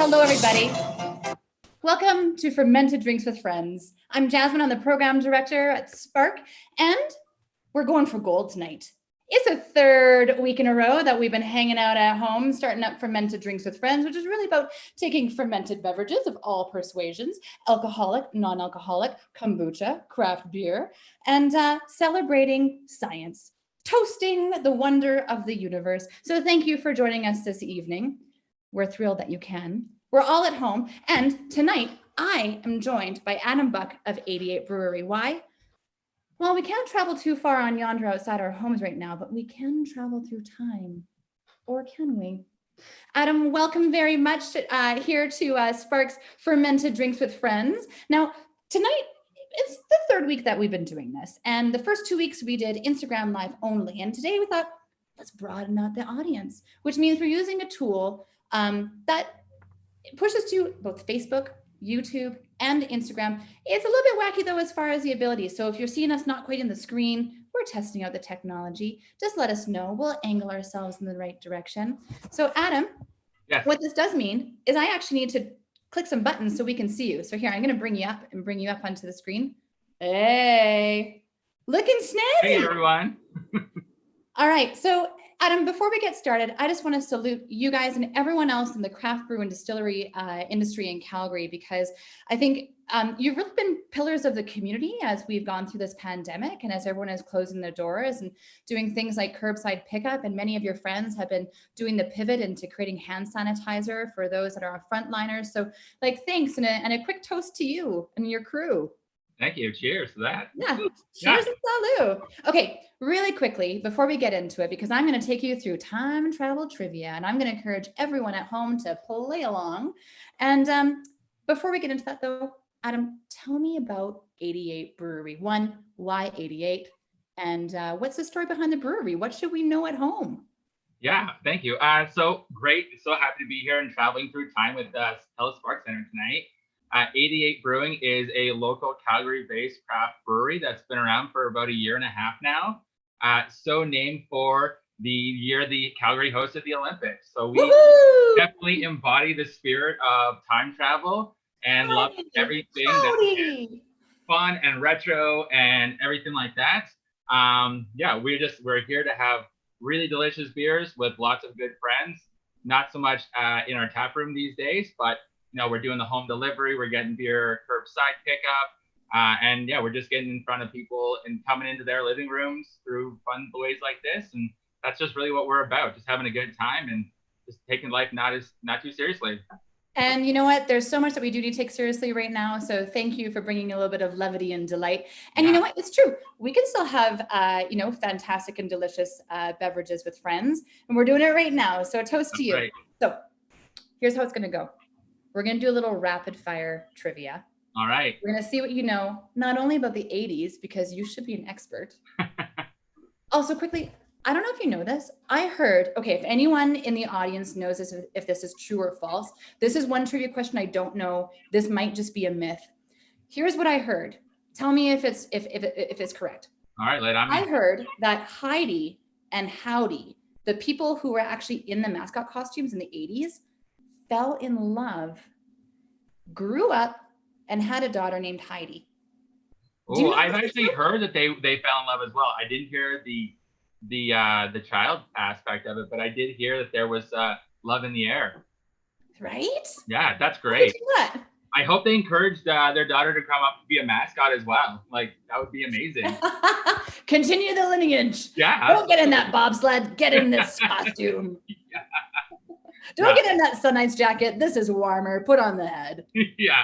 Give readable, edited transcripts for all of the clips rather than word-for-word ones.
Hello, everybody. Welcome to Fermented Drinks with Friends. I'm Jasmine. I'm the program director at Spark, and we're going for gold tonight. It's a third week in a row that we've been hanging out at home, starting up Fermented Drinks with Friends, which is really about taking fermented beverages of all persuasions, alcoholic, non-alcoholic, kombucha, craft beer, and celebrating science, toasting the wonder of the universe. So thank you for joining us this evening. We're thrilled that you can. We're all at home, and tonight I am joined by Adam Buck of 88 Brewery. Why? Well, we can't travel too far on yonder outside our homes right now, but we can travel through time. Or can we? Adam, welcome very much here to Spark's Fermented Drinks with Friends. Now, tonight, it's the third week that we've been doing this. And the first 2 weeks we did Instagram Live only. And today we thought, let's broaden out the audience, which means we're using a tool that pushes to both Facebook, YouTube, and Instagram. It's a little bit wacky though as far as the ability. So if you're seeing us not quite in the screen, we're testing out the technology. Just let us know. We'll angle ourselves in the right direction. So Adam, yes. What this does mean is I actually need to click some buttons so we can see you. So here, I'm gonna bring you up onto the screen. Hey, looking snazzy. Hey everyone. All right, so Adam, before we get started, I just want to salute you guys and everyone else in the craft brew and distillery industry in Calgary, because I think you've really been pillars of the community as we've gone through this pandemic and as everyone is closing their doors and doing things like curbside pickup. And many of your friends have been doing the pivot into creating hand sanitizer for those that are frontliners. So thanks, and a quick toast to you and your crew. Thank you. Cheers to that. Yeah. Cheers and salut. Okay, really quickly, before we get into it, because I'm going to take you through time travel trivia, and I'm going to encourage everyone at home to play along. And before we get into that, though, Adam, tell me about 88 Brewery. One, why 88? And what's the story behind the brewery? What should we know at home? Yeah, thank you. So great. So happy to be here and traveling through time with Hello Spark Center tonight. 88 Brewing is a local Calgary-based craft brewery that's been around for about a year and a half now. So named for the year the Calgary hosted the Olympics. So we definitely embody the spirit of time travel and love everything that's fun and retro and everything like that. Yeah, we're here to have really delicious beers with lots of good friends. Not so much in our tap room these days, but we're doing the home delivery, we're getting beer curbside pickup, and yeah, we're just getting in front of people and coming into their living rooms through fun ways like this. And that's just really what we're about, just having a good time and just taking life not too seriously. And you know what? There's so much that we do need to take seriously right now. So thank you for bringing a little bit of levity and delight. And you know what? It's true. We can still have, fantastic and delicious beverages with friends. And we're doing it right now. So a toast to you. Right. So here's how it's going to go. We're going to do a little rapid fire trivia. All right. We're going to see what you know, not only about the 80s, because you should be an expert. Also, quickly, I don't know if you know this. I heard, okay, if anyone in the audience knows this, if this is true or false, this is one trivia question I don't know. This might just be a myth. Here's what I heard. Tell me if it's correct. All right, let on. I heard that Heidi and Howdy, the people who were actually in the mascot costumes in the 80s, fell in love, grew up, and had a daughter named Heidi. Oh, I've actually heard that they fell in love as well. I didn't hear the child aspect of it, but I did hear that there was love in the air. Right? Yeah, that's great. I hope they encouraged their daughter to come up to be a mascot as well. That would be amazing. Continue the lineage. Yeah. Don't get in that bobsled. Get in this costume. Yeah. Don't get in that Sunnights jacket. This is warmer. Put on the head. Yeah.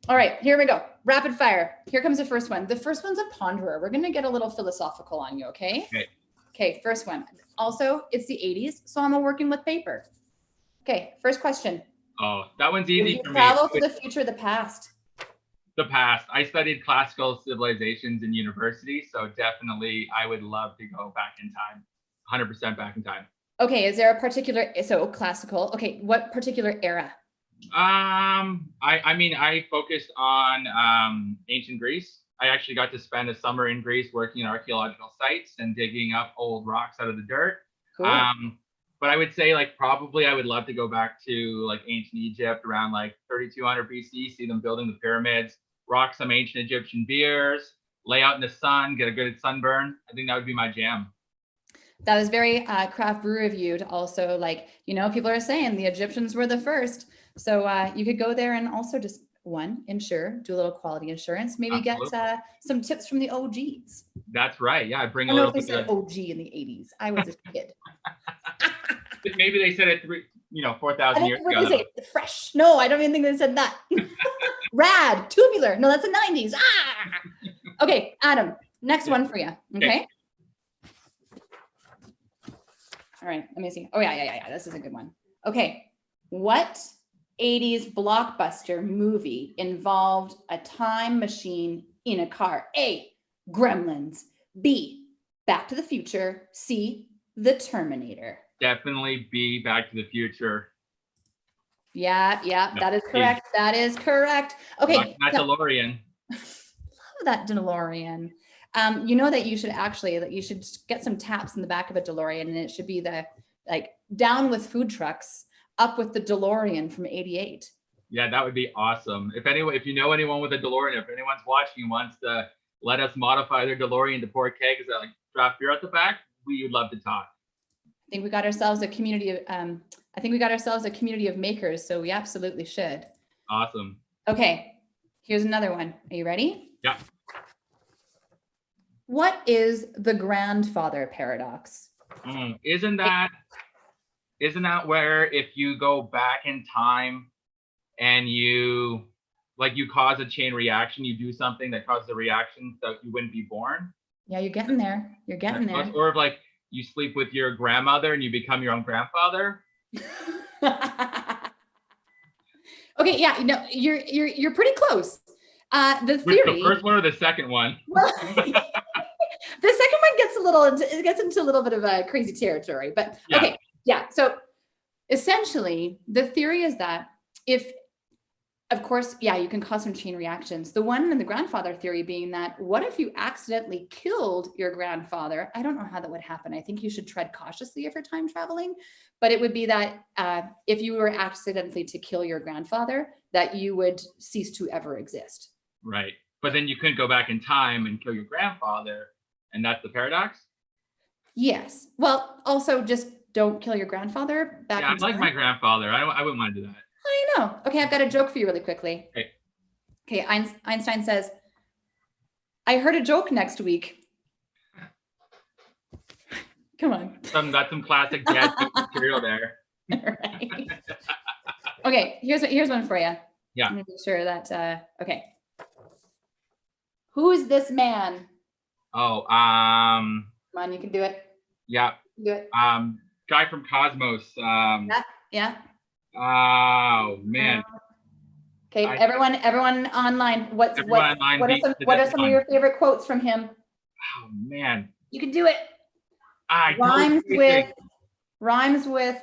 All right, here we go. Rapid fire. Here comes the first one. The first one's a ponderer. We're going to get a little philosophical on you, okay? Okay, first one. Also, it's the 80s, so I'm working with paper. Okay, first question. Oh, that one's easy for me. Travel to the future, the past. The past. I studied classical civilizations in university, so definitely I would love to go back in time. 100% back in time. Okay, is there a particular, so classical, okay, what particular era? I focused on ancient Greece. I actually got to spend a summer in Greece working in archaeological sites and digging up old rocks out of the dirt. Cool. But I would say like probably I would love to go back to like ancient Egypt around like 3200 BC, see them building the pyramids, rock some ancient Egyptian beers, lay out in the sun, get a good sunburn. I think that would be my jam. That was very craft brew of you to also like, people are saying the Egyptians were the first. So you could go there and also just insure, do a little quality insurance, maybe Absolutely. get some tips from the OGs. That's right. Yeah, bring I a don't know little if they said OG in the 80s. I was a kid. Maybe they said it 4,000 years ago. Say fresh. No, I don't even think they said that. Rad, tubular. No, that's the 90s. Okay, Adam, next one for you. Okay. All right, let me see. Oh, yeah. This is a good one. Okay. What 80s blockbuster movie involved a time machine in a car? A, Gremlins. B, Back to the Future. C, The Terminator. Definitely be Back to the Future. Yeah, that is correct. That is correct. Okay. That DeLorean. Love that DeLorean. You know that you should get some taps in the back of a DeLorean, and it should be the like down with food trucks, up with the DeLorean from 88. Yeah, that would be awesome. If you know anyone with a DeLorean, if anyone's watching and wants to let us modify their DeLorean to pour kegs that like draft beer at the back, we would love to talk. I think we got ourselves a community of makers, so we absolutely should. Awesome. Okay, here's another one. Are you ready? Yeah. What is the grandfather paradox? Isn't that where if you go back in time and you cause a chain reaction, you do something that causes a reaction so you wouldn't be born? Yeah, you're getting there. Or if like you sleep with your grandmother and you become your own grandfather. Okay, yeah, you're pretty close. The theory. The first one or the second one? Well, the second one gets into a little bit of a crazy territory, but yeah. Okay, yeah. So essentially, the theory is that of course, you can cause some chain reactions. The one in the grandfather theory being that what if you accidentally killed your grandfather? I don't know how that would happen. I think you should tread cautiously if you're time traveling, but it would be that if you were accidentally to kill your grandfather, that you would cease to ever exist. Right. But then you couldn't go back in time and kill your grandfather. And that's the paradox? Yes. Well, also just don't kill your grandfather back in time. I like my grandfather. I wouldn't want to do that. I know. Okay, I've got a joke for you really quickly. Okay, Einstein says, I heard a joke next week. Come on. Got some classic dad material there. Right. Okay, here's one for you. Yeah. Let me make sure that, okay. Who is this man? Oh, Come on, you can do it. Yeah. Do it. Guy from Cosmos. Yeah. Oh man. Okay, everyone online. What are some of your favorite quotes from him? Oh man. You can do it. Rhymes with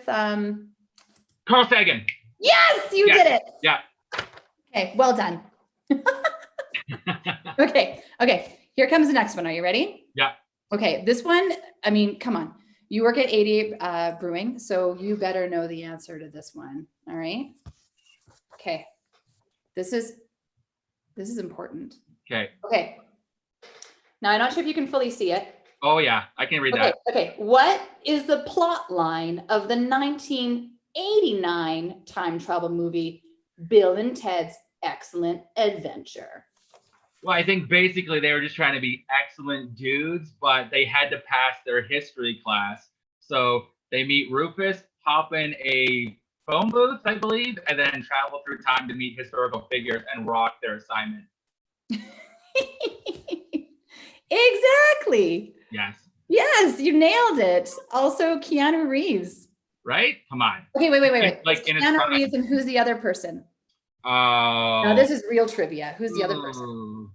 Carl Sagan. Yes, you did it. Yeah. Okay, well done. Okay. Here comes the next one. Are you ready? Yeah. Okay, this one, I mean, come on. You work at 88 Brewing, so you better know the answer to this one. All right. Okay. This is important. Okay. Now, I'm not sure if you can fully see it. Oh yeah, I can read that. Okay. What is the plot line of the 1989 time travel movie Bill and Ted's Excellent Adventure? Well, I think basically they were just trying to be excellent dudes, but they had to pass their history class. So they meet Rufus, hop in a phone booth, I believe, and then travel through time to meet historical figures and rock their assignment. Exactly. Yes, you nailed it. Also, Keanu Reeves. Right? Come on. Okay, wait. Like Keanu Reeves, and who's the other person? Oh. Now this is real trivia. Who's the other person?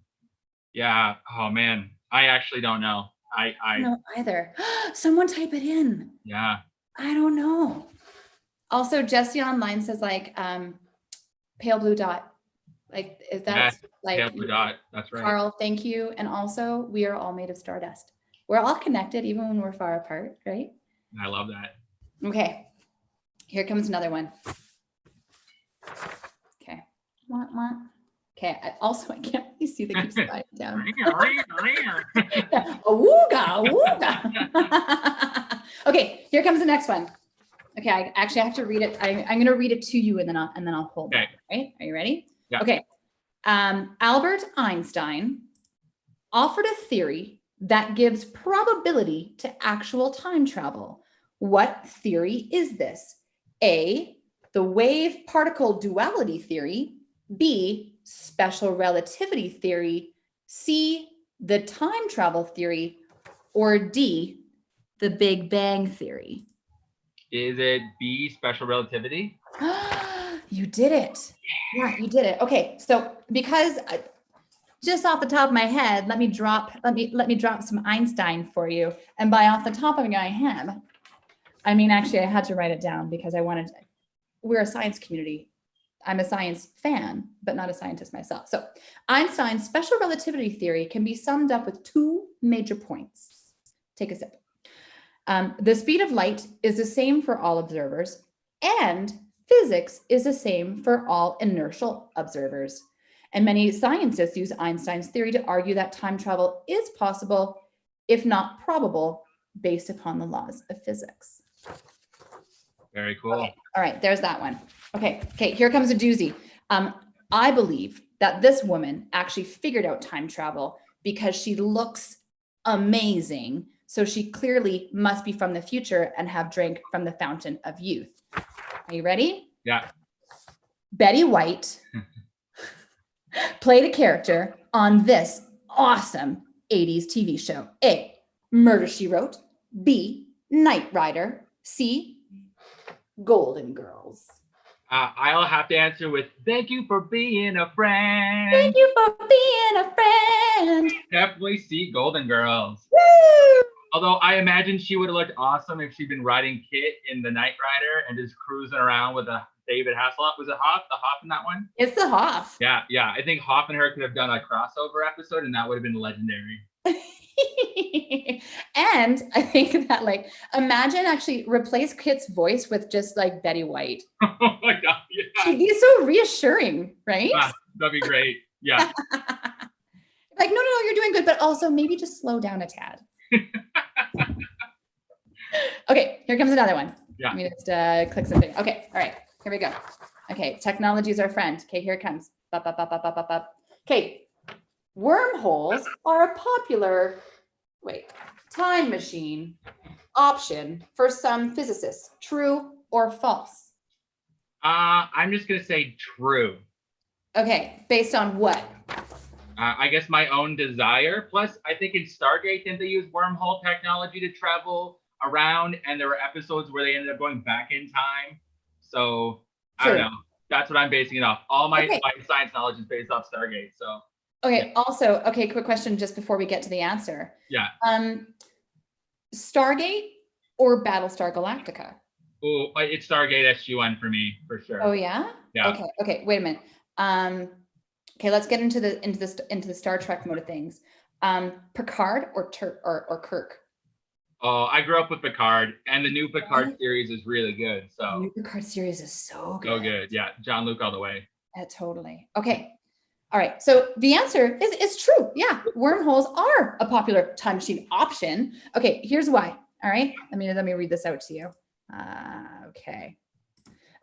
Yeah. Oh man, I actually don't know. I don't know either. Someone type it in. Yeah. I don't know. Also, Jesse online says like pale blue dot. Like if that's like pale blue dot. That's right. Carl, thank you. And also, we are all made of stardust. We're all connected, even when we're far apart, right? I love that. Okay, here comes another one. Okay. Okay, I can't really see the keep sliding down. Awooga, awooga. Okay, here comes the next one. Okay, I actually have to read it. I'm going to read it to you, and then I'll hold it. Right? Are you ready? Yeah. Okay. Albert Einstein offered a theory that gives probability to actual time travel. What theory is this? A, the wave-particle duality theory. B, special relativity theory. C, the time travel theory. Or D, the Big Bang theory. Is it B, special relativity? You did it. Yeah, you did it. Okay, so because just off the top of my head, let me drop some Einstein for you. And by off the top of my head, I mean, actually, I had to write it down because we're a science community. I'm a science fan, but not a scientist myself. So Einstein's special relativity theory can be summed up with two major points. Take a sip. The speed of light is the same for all observers, and physics is the same for all inertial observers. And many scientists use Einstein's theory to argue that time travel is possible, if not probable, based upon the laws of physics. Very cool. Okay. All right, there's that one. Okay, here comes a doozy. I believe that this woman actually figured out time travel because she looks amazing. So she clearly must be from the future and have drank from the fountain of youth. Are you ready? Yeah. Betty White played a character on this awesome 80s TV show. A, Murder, She Wrote. B, Knight Rider. C, Golden Girls. I'll have to answer with thank you for being a friend. Thank you for being a friend. Definitely see Golden Girls. Woo! Although I imagine she would have looked awesome if she'd been riding Kit in the Knight Rider and just cruising around with a David Hasselhoff. Was it Hoff? The Hoff in that one? It's the Hoff. Yeah. I think Hoff and her could have done a crossover episode, and that would have been legendary. And I think that, like, imagine actually replace Kit's voice with just like Betty White. Oh my God. Yeah. She'd be so reassuring, right? Yeah, that'd be great. Yeah. Like, no, you're doing good, but also maybe just slow down a tad. Okay, here comes another one. Yeah. Let me just click something. Okay, all right, here we go. Okay, technology is our friend. Okay, here it comes. Okay, wormholes are a popular, time machine option for some physicists. True or false? I'm just gonna say true. Okay, based on what? I guess my own desire. Plus, I think in Stargate, didn't they use wormhole technology to travel around? And there were episodes where they ended up going back in time. So I don't know. That's what I'm basing it off. All my science knowledge is based off Stargate. So okay. Yeah. Also, okay, quick question just before we get to the answer. Yeah. Stargate or Battlestar Galactica? Oh, it's Stargate SG-1 for me, for sure. Oh yeah? Yeah. Okay, wait a minute. Okay, let's get into the Star Trek mode of things. Picard or Kirk? Oh, I grew up with Picard, and the new Picard series is really good. So the new Picard series is so good. So good, yeah. Jean-Luc all the way. Yeah, totally. Okay, all right. So the answer is true. Yeah, wormholes are a popular time machine option. Okay, here's why. All right, let me read this out to you.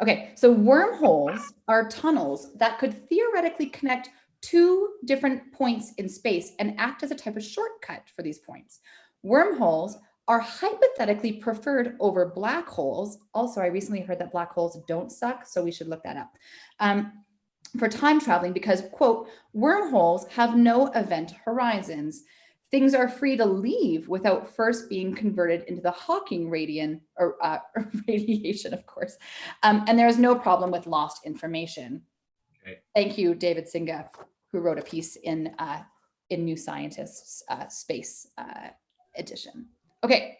Okay, so wormholes are tunnels that could theoretically connect two different points in space and act as a type of shortcut for these points. Wormholes are hypothetically preferred over black holes. Also, I recently heard that black holes don't suck, so we should look that up. For time traveling because, quote, wormholes have no event horizons. Things are free to leave without first being converted into the Hawking radiation, of course. And there is no problem with lost information. Okay. Thank you, David Singa, who wrote a piece in New Scientist's Space edition. Okay,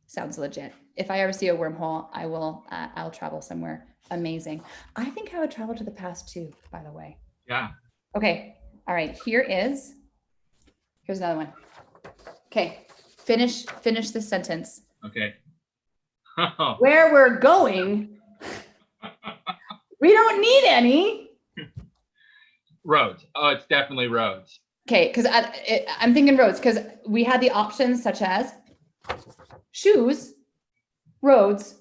sounds legit. If I ever see a wormhole, I'll travel somewhere amazing. I think I would travel to the past too, by the way. Yeah. Okay, all right, here's another one. Okay, finish this sentence. Okay. where we're going, we don't need any. Roads. Oh, it's definitely roads. Okay, because I'm thinking roads, because we had the options such as shoes, roads,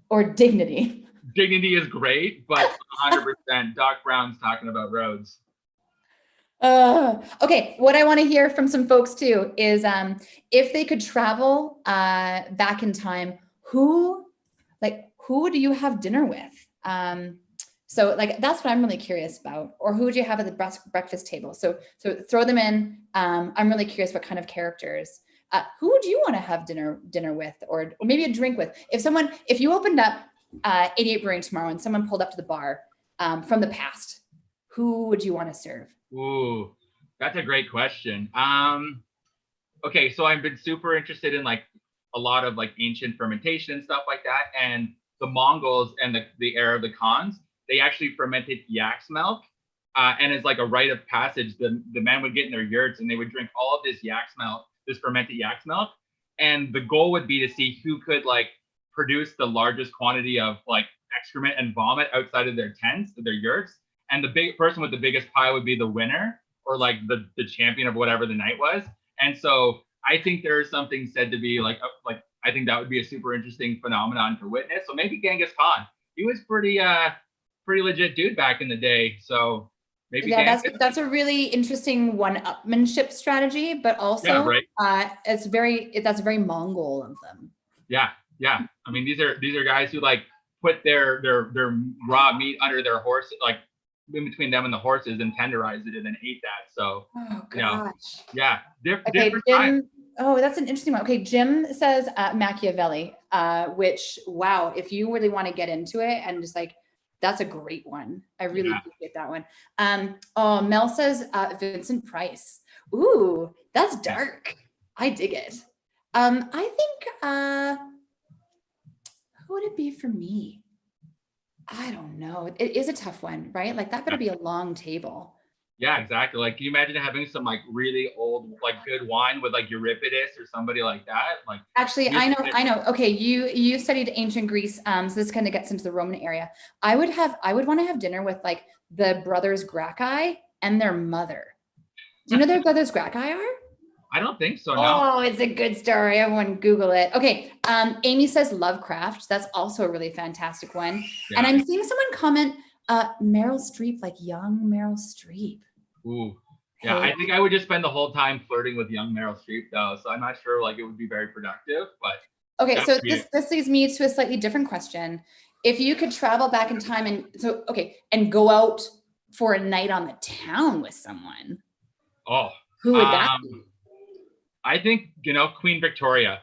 or dignity. Dignity is great, but 100% Doc Brown's talking about roads. Okay, what I want to hear from some folks too is if they could travel back in time, who do you have dinner with? So like that's what I'm really curious about. Or who would you have at the breakfast table? So throw them in. I'm really curious what kind of characters. Who would you want to have dinner with, or maybe a drink with? If you opened up 88 Brewing tomorrow and someone pulled up to the bar from the past, who would you want to serve? Ooh, that's a great question. Okay, so I've been super interested in like a lot of like ancient fermentation and stuff like that. And the Mongols and the era of the Khans, they actually fermented yak's milk. And it's like a rite of passage. The men would get in their yurts and they would drink all of this yak's milk, this fermented yak's milk. And the goal would be to see who could like produce the largest quantity of like excrement and vomit outside of their tents, their yurts. And the big person with the biggest pie would be the winner, or like the champion of whatever the night was. And so I think there is something said to be like I think that would be a super interesting phenomenon to witness. So maybe Genghis Khan. He was pretty legit dude back in the day. So maybe that's a really interesting one-upmanship strategy, but also that's very Mongol of them. Yeah. I mean, these are guys who like put their raw meat under their horse, like in between them and the horses, and tenderized it and then ate that. So, different times. Oh, that's an interesting one. Okay, Jim says Machiavelli, which, wow, if you really want to get into it and just like, that's a great one. I really appreciate that one. Mel says Vincent Price. Ooh, that's dark. I dig it. I think, who would it be for me? I don't know. It is a tough one, right? Like that better be a long table. Yeah, exactly. Like, can you imagine having some like really old, like good wine with like Euripides or somebody like that? Like, actually, I know. Okay, you studied ancient Greece, so this kind of gets into the Roman area. I would want to have dinner with like the brothers Gracchi and their mother. Do you know their brothers Gracchi are? I don't think so. No. Oh, it's a good story. Everyone Google it. Okay. Amy says Lovecraft. That's also a really fantastic one. Yeah. And I'm seeing someone comment Meryl Streep, like young Meryl Streep. Ooh. Yeah, hey. I think I would just spend the whole time flirting with young Meryl Streep though. So I'm not sure like it would be very productive, but okay, so this leads me to a slightly different question. If you could travel back in time and go out for a night on the town with someone. Oh. Who would that be? I think, Queen Victoria,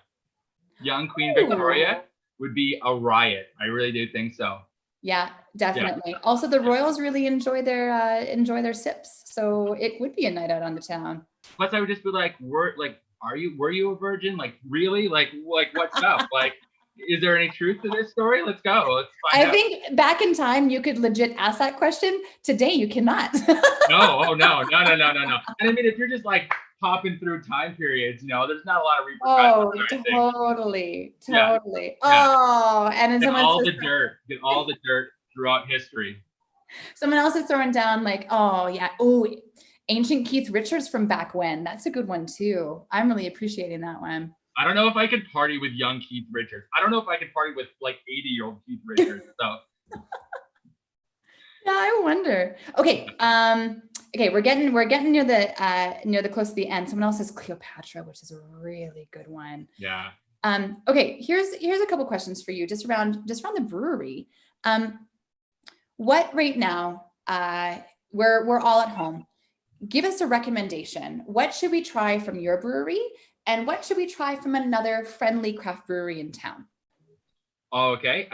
young Queen Victoria would be a riot. I really do think so. Yeah, definitely. Yeah. Also, the royals really enjoy their sips, so it would be a night out on the town. Plus, I would just be like, were you a virgin? Like, really? Like what's up? Like, is there any truth to this story? Let's go. Let's find out. I think back in time, you could legit ask that question. Today, you cannot. No. And I mean, if you're just like popping through time periods, there's not a lot of repercussions. Oh, totally. Yeah. Oh, and then someone get all the dirt throughout history. Someone else is throwing down like, ancient Keith Richards from back when. That's a good one too. I'm really appreciating that one. I don't know if I could party with young Keith Richards. I don't know if I could party with like 80-year-old Keith Richards. So. Yeah, I wonder. Okay. Okay, we're getting near the close to the end. Someone else says Cleopatra, which is a really good one. Yeah. Okay, here's a couple questions for you just around the brewery. What right now, we're all at home. Give us a recommendation. What should we try from your brewery? And what should we try from another friendly craft brewery in town? Okay.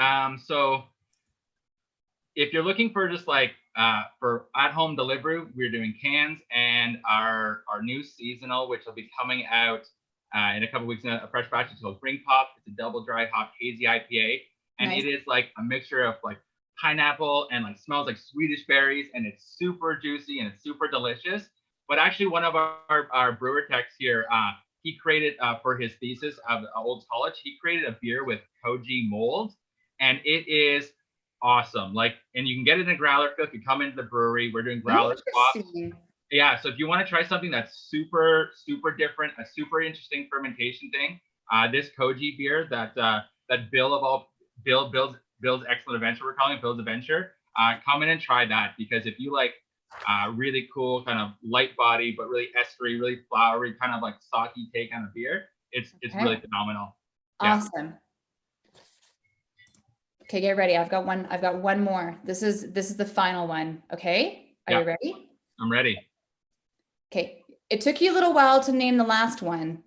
So if you're looking for just like for at-home delivery, we're doing cans, and our new seasonal, which will be coming out in a couple weeks, a fresh batch. It's called Ring Pop. It's a double dry hop hazy IPA, and Nice. It is like a mixture of like pineapple and like smells like Swedish berries, and it's super juicy and it's super delicious. But actually, one of our brewer techs here, he created for his thesis of old college, he created a beer with koji mold, and it is awesome. Like, and you can get it in a growler fill. If you come into the brewery, we're doing growler swaps. Yeah, so if you want to try something that's super, super different, a super interesting fermentation thing, this koji beer that Bill's Excellent Adventure, we're calling it Bill's Adventure, come in and try that, because if you like really cool kind of light body, but really estery, really flowery, kind of like sake take on a beer, it's really phenomenal. Awesome. Yeah. Okay, get ready. I've got one more. This is the final one. Okay, are you ready? I'm ready. Okay, it took you a little while to name the last one,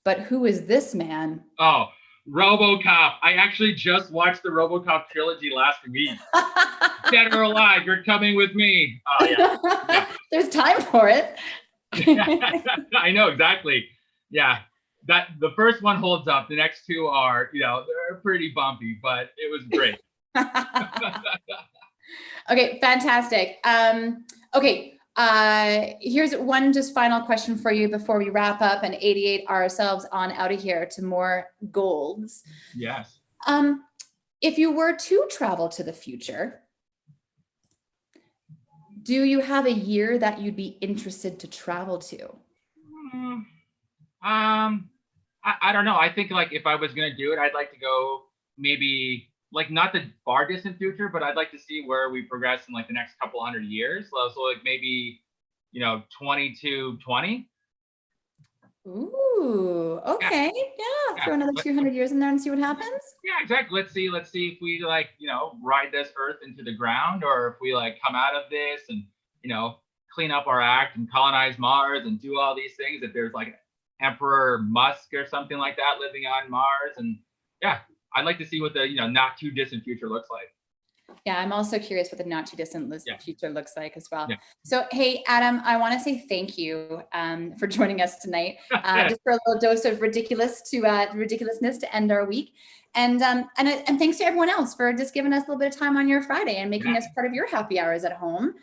but who is this man? Oh, RoboCop. I actually just watched the RoboCop trilogy last week. Dead or alive, you're coming with me. Oh yeah. There's time for it. I know, exactly. Yeah. That the first one holds up. The next two are, they're pretty bumpy, but it was great. Okay, fantastic. Okay, here's one just final question for you before we wrap up and 88 ourselves on out of here to more golds. Yes. If you were to travel to the future, do you have a year that you'd be interested to travel to? I don't know. I think like if I was going to do it, I'd like to go maybe like not the far distant future, but I'd like to see where we progress in like the next couple 100 years. So like maybe, 2220. Ooh, okay. Yeah. Throw another 200 years in there and see what happens. Yeah, exactly. Let's see if we like, ride this earth into the ground, or if we like come out of this and, clean up our act and colonize Mars and do all these things. If there's like Emperor Musk or something like that living on Mars. And yeah, I'd like to see what the not too distant future looks like. Yeah, I'm also curious what the not too distant future looks like as well. Yeah. So, hey, Adam, I want to say thank you for joining us tonight, just for a little dose of ridiculousness to end our week. And thanks to everyone else for just giving us a little bit of time on your Friday and making us part of your happy hours at home.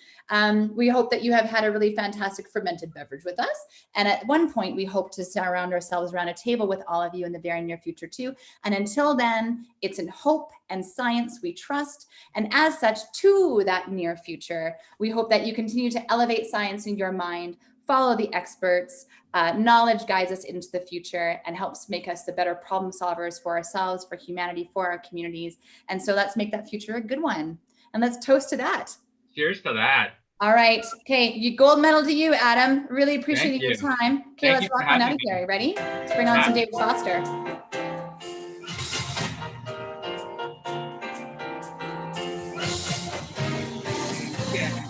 We hope that you have had a really fantastic fermented beverage with us. And at one point, we hope to surround ourselves around a table with all of you in the very near future too. And until then, it's in hope and science we trust. And as such, to that near future, we hope that you continue to elevate science in your mind, follow the experts. Knowledge guides us into the future and helps make us the better problem solvers for ourselves, for humanity, for our communities. And so let's make that future a good one. And let's toast to that. Cheers to that. All right. Okay. Gold medal to you, Adam. Really appreciate your time. Okay, let's rock on out of here. Ready? Let's bring on some David Foster. Yeah.